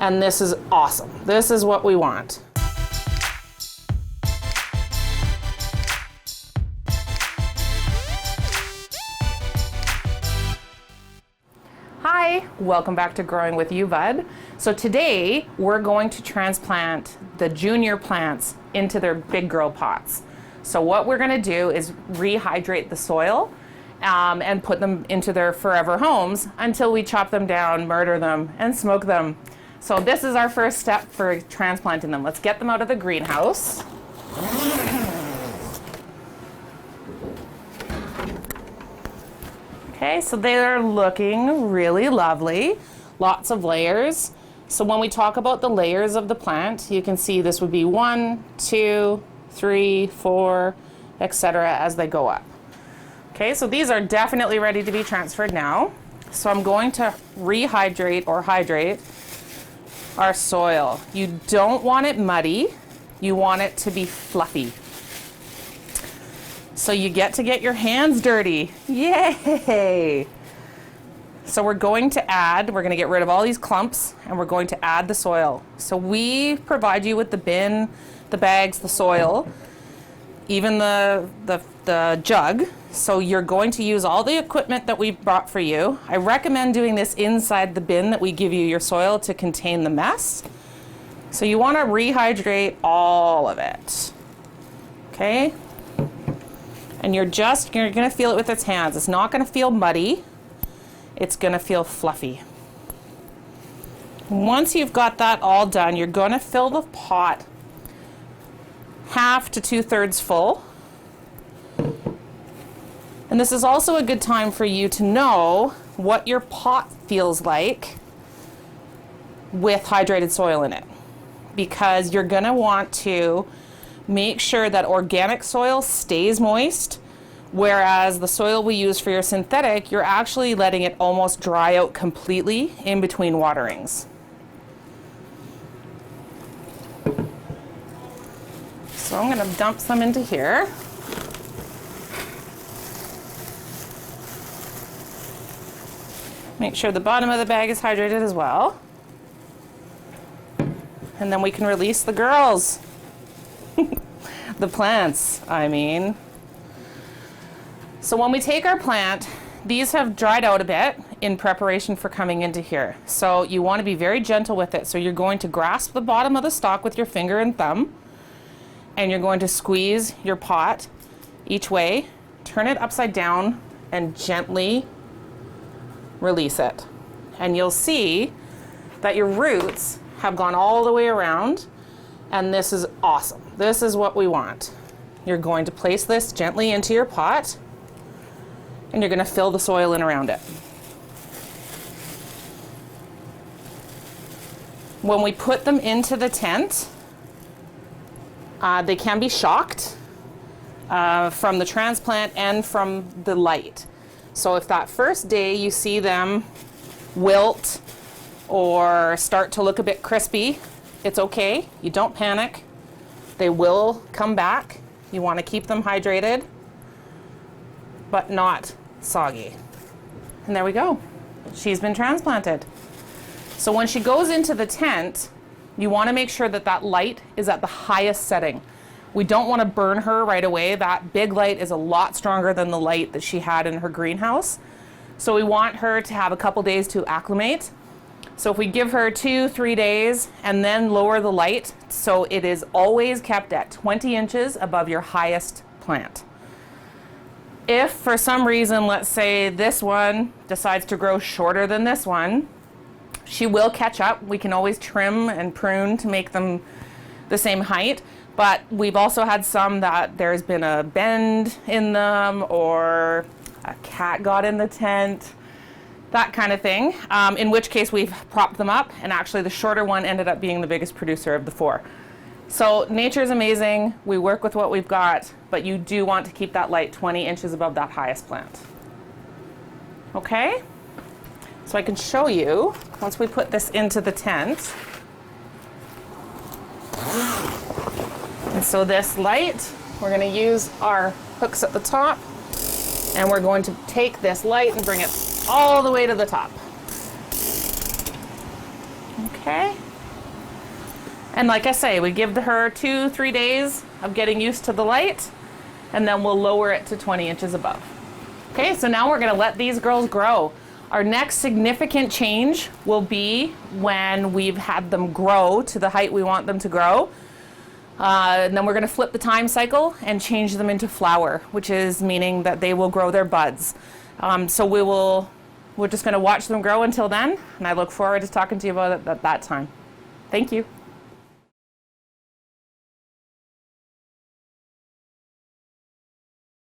And this is awesome. This is what we want. Hi, welcome back to Growing with You, Bud. So today we're going to transplant the junior plants into their big grow pots. So what we're going to do is rehydrate the soil and put them into their forever homes until we chop them down, murder them, and smoke them. So this is our first step for transplanting them. Let's get them out of the greenhouse. Okay, so they're looking really lovely. Lots of layers. So when we talk about the layers of the plant, you can see this would be 1, 2, 3, 4, etc. as they go up. Okay, so these are definitely ready to be transferred now. So I'm going to rehydrate or hydrate our soil. You don't want it muddy. You want it to be fluffy. So you get to get your hands dirty. Yay! So we're going to get rid of all these clumps, and we're going to add the soil. So we provide you with the bin, the bags, the soil, even the jug. So you're going to use all the equipment that we brought for you. I recommend doing this inside the bin that we give you your soil to contain the mess. So you want to rehydrate all of it. Okay? And you're going to feel it with its hands. It's not going to feel muddy. It's going to feel fluffy. Once you've got that all done, you're going to fill the pot half to 2/3 full. And this is also a good time for you to know what your pot feels like with hydrated soil in it, because you're going to want to make sure that organic soil stays moist, whereas the soil we use for your synthetic, you're actually letting it almost dry out completely in between waterings. So I'm going to dump some into here. Make sure the bottom of the bag is hydrated as well. And then we can release the girls. The plants, I mean. So when we take our plant, these have dried out a bit in preparation for coming into here. So you want to be very gentle with it. So you're going to grasp the bottom of the stalk with your finger and thumb, and you're going to squeeze your pot each way, turn it upside down, and gently release it. And you'll see that your roots have gone all the way around, and this is awesome. This is what we want. You're going to place this gently into your pot, and you're going to fill the soil in around it. When we put them into the tent, they can be shocked from the transplant and from the light. So if that first day you see them wilt or start to look a bit crispy, it's okay. You don't panic. They will come back. You want to keep them hydrated, but not soggy. And there we go. She's been transplanted. So when she goes into the tent, you want to make sure that that light is at the highest setting. We don't want to burn her right away. That big light is a lot stronger than the light that she had in her greenhouse. So we want her to have a couple days to acclimate. So if we give her 2-3 days and then lower the light, so it is always kept at 20 inches above your highest plant. If for some reason, let's say this one decides to grow shorter than this one, she will catch up. We can always trim and prune to make them the same height. But we've also had some that there's been a bend in them, or a cat got in the tent, that kind of thing, in which case we've propped them up, and actually the shorter one ended up being the biggest producer of the 4. So nature is amazing. We work with what we've got, but you do want to keep that light 20 inches above that highest plant. Okay? So I can show you, once we put this into the tent. And so this light, we're going to use our hooks at the top, and we're going to take this light and bring it all the way to the top. Okay, And like I say, we give her 2-3 days of getting used to the light, and then we'll lower it to 20 inches above. Okay, so now we're gonna let these girls grow. Our next significant change will be when we've had them grow to the height we want them to grow. And then we're gonna flip the time cycle and change them into flower, which is meaning that they will grow their buds. So we're just gonna watch them grow until then, and I look forward to talking to you about it at that time. Thank you.